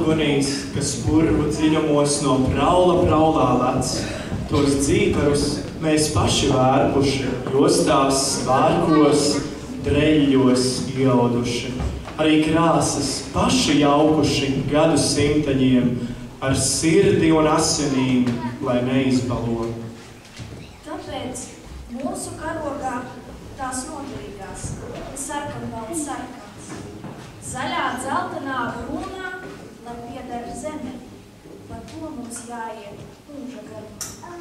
gunīs, kas purvu dziļumos no praulā lec. Tos dzīparus mēs paši vērpuši, jostās, vārkos, dreļļos ielauduši. Arī krāsas paši jaukuši gadu simtaņiem, ar sirdi un asinīm, lai neizbalo. Tāpēc mūsu karogā tās noturīgās, sarkanbalts sarkans, zaļā dzeltenā brūnā, lai pieder zeme, par to mums jāiet mūža garumā.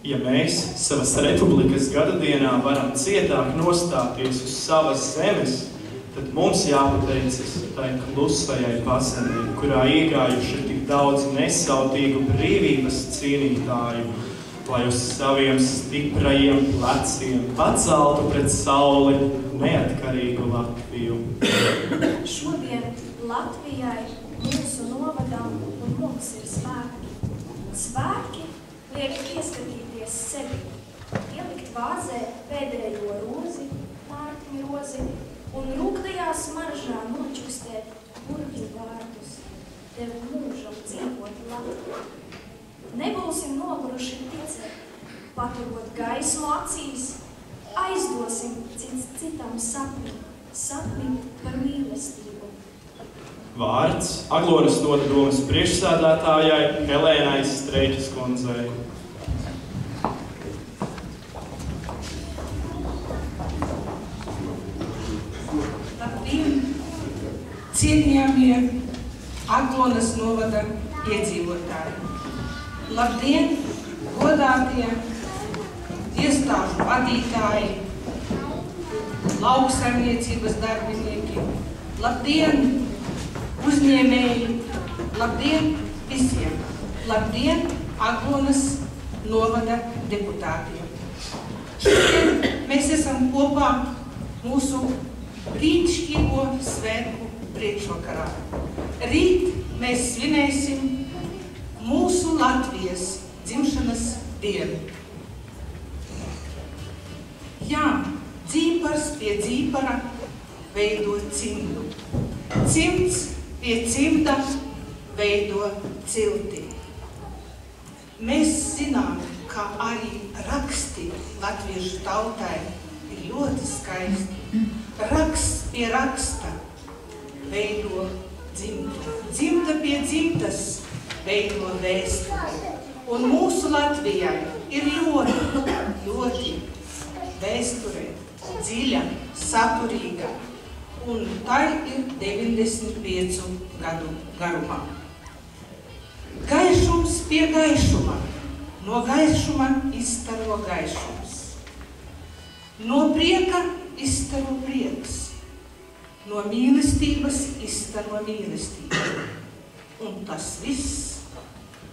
Ja mēs savas republikas gadadienā varam cietāk nostāties uz savas zemes, tad mums jāpateicas tai klusajai pazemei, kurā iegājuši tik daudz nesautīgu brīvības cīnītāju, lai uz saviem stiprajiem pleciem paceltu pret sauli neatkarīgu Latviju. Šodien Latvijai, mūsu novadam un mums ir spēki. Spēki liek ieskatīties sevi, ielikt vāzē pēdējo rozi, Mārtiņa rozi, un rūktajā smaržā nočukstēt burvju vārdus, tev mūžam dzīvot Latviju. Nebūsim noguruši ticēt, paturot gaismu acīs, aizdosim citam sapnim par mīlestību. Vārds Aglonas nodomas priekšsēdētājai Helēnai Streiķas kundzei. Cienījamie Aglonas novada iedzīvotāji. Labdien, godātie iestāžu vadītāji, lauksaimniecības darbinieki, labdien, uzņēmēji, labdien visiem, labdien Aglonas novada deputātiem. Šodien mēs esam kopā mūsu brīnišķīgo svētku priekšvakarā. Rīt mēs svinēsim mūsu Latvijas dzimšanas dienu. Jā, dzīpars pie dzīpara veido cimdu. Cimds pie cimda veido cilti. Mēs zinām, ka arī raksti latviešu tautai ir ļoti skaisti. Raksts pie raksta veido dzimtu. Dzimta pie dzimtas veido vēsturi. Un mūsu Latvijai ir ļoti vēsture dziļa, saturīga. Un tai ir 95 gadu garumā. Gaišums pie gaišuma. No gaišuma izstaro gaišums. No prieka izstaro prieks. No mīlestības izstaro mīlestība. Un tas viss,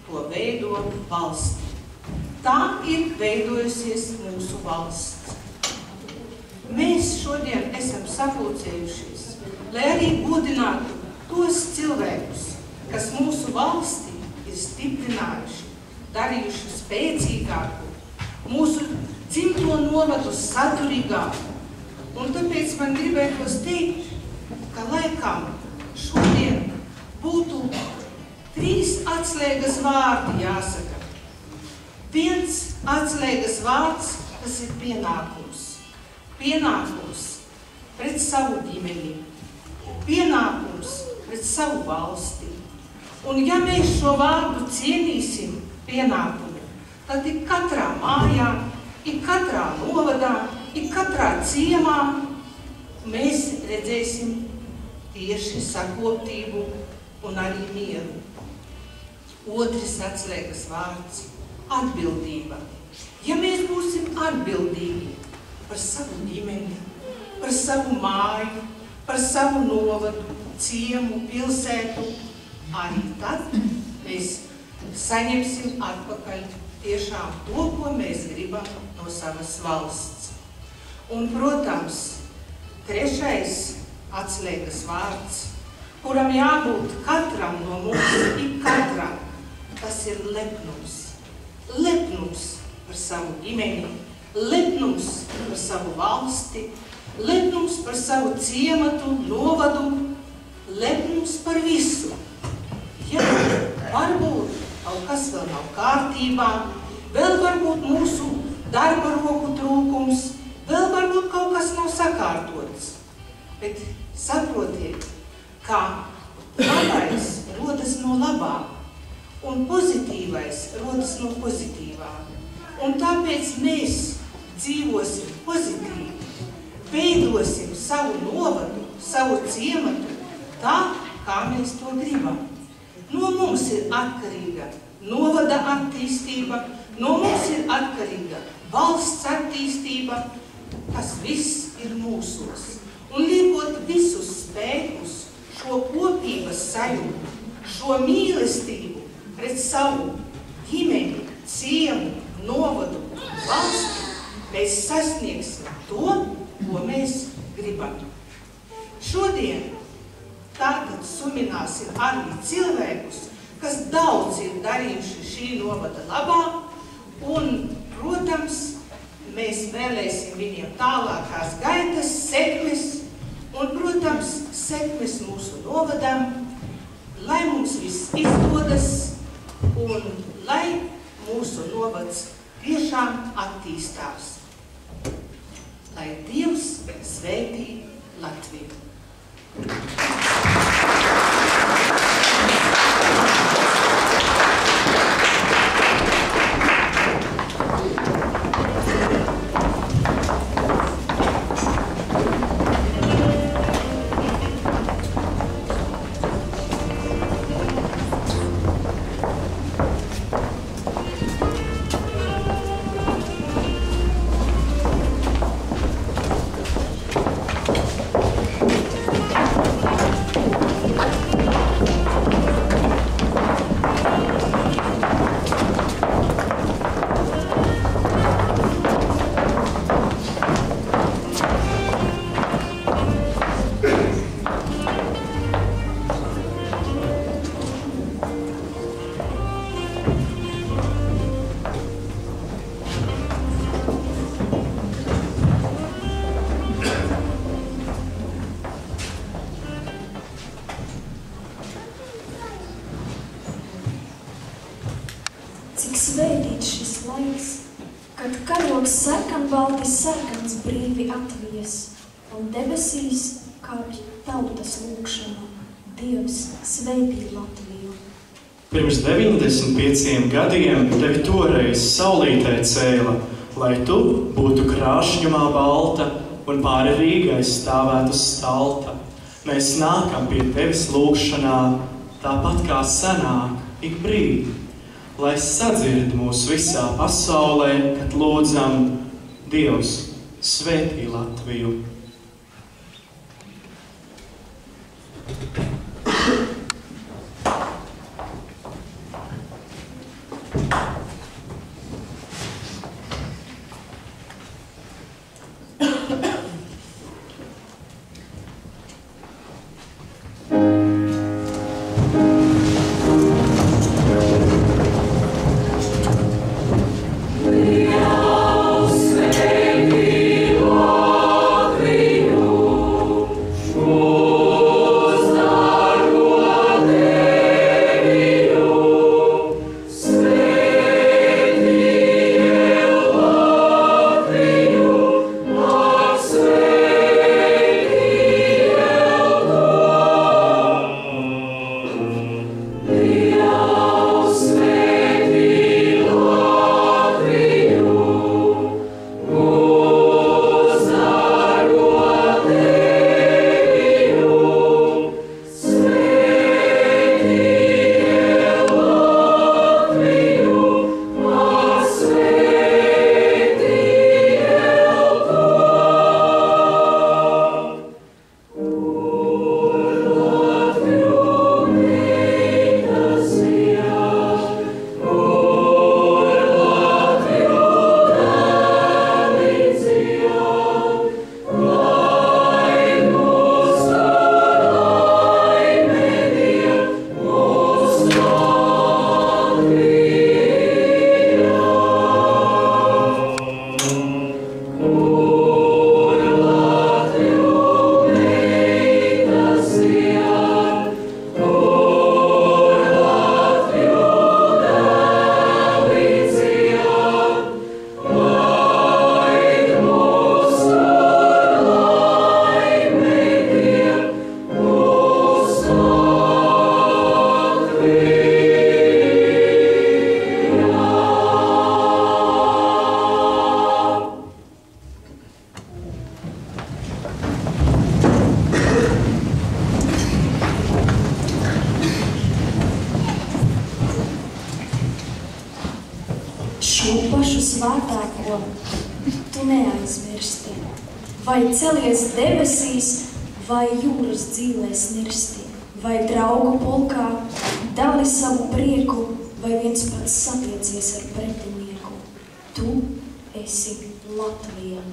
ko veido valsti. Tā ir veidojusies mūsu valsts. Mēs šodien esam sapulcējušies, lai arī godinātu tos cilvēkus, kas mūsu valsti ir stiprinājuši, darījuši spēcīgāku, mūsu dzimto novadu saturīgāku. Un tāpēc man gribētos teikt, ka laikam šodien būtu 3 atslēgas vārdi jāsaka. Viens atslēgas vārds, tas ir pienākums. Pienākums pret savu ģimeni. Pienākums pret savu valsti. Un ja mēs šo vārdu cienīsim pienākumu, tad ik katrā mājā, ik katrā novadā, ik katrā ciemā mēs redzēsim tieši sakoptību un arī mieru. Otrs atslēgas vārds – atbildība. Ja mēs būsim atbildīgi par savu ģimeni, par savu māju, par savu novadu, ciemu, pilsētu, arī tad mēs saņemsim atpakaļ tiešām to, ko mēs gribam no savas valsts. Un, protams, trešais atslēgas vārds, kuram jābūt katram no mums, ik katram, tas ir lepnums. Lepnums par savu ģimeni, lepnums par savu valsti, lepnums par savu ciematu, novadu, lepnums par visu. varbūt kaut kas vēl nav kārtībā, vēl varbūt mūsu darba roku trūkums, vēl varbūt kaut kas nav sakārtots. Bet saprotiet, ka labais rodas no labā, un pozitīvais rodas no pozitīvā. Un tāpēc mēs dzīvosim pozitīvi, veidosim savu novadu, savu ciematu, tā, kā mēs to gribam. No mums ir atkarīga novada attīstība, no mums ir atkarīga valsts attīstība, tas viss ir mūsos. Un liekot visus spēkus, šo kopības sajūtu, šo mīlestību pret savu ģimeni, ciemu, novadu, valsti, mēs sasniegsim to, ko mēs gribam. Šodien tātad sumināsim arī cilvēkus, kas daudz ir darījuši šī novada labā, un, protams, mēs vēlēsim viņiem tālākās gaitas, sekmes, un, protams, sekmes mūsu novadam, lai mums viss izdodas, un lai mūsu novads tiešām attīstās. Lai Dievs svētī Latviju. Cik svētīts šis laiks, kad karogs sarkanbalti sarkans brīvi atvies, un debesīs kāpj tautas lūkšana. Dievs svētī Latviju. Pirms 95 gadiem tevi toreiz saulītē cēla, lai tu būtu krāšņumā balta un pāri Rīgai stāvētu stalta. Mēs nākam pie tevis lūkšanā, tāpat kā senāk ik brīdi, lai sadzird mūs visā pasaulē, kad lūdzam Dievs svētī Latviju. Dievs svētī Latviju. šo pašu svētāko tu neaizmirsti. Vai celies debesīs, vai jūras dzīvēs nirsti, vai draugu pulkā dali savu prieku, vai viens pats satiecies ar pretinieku. Tu esi Latvija.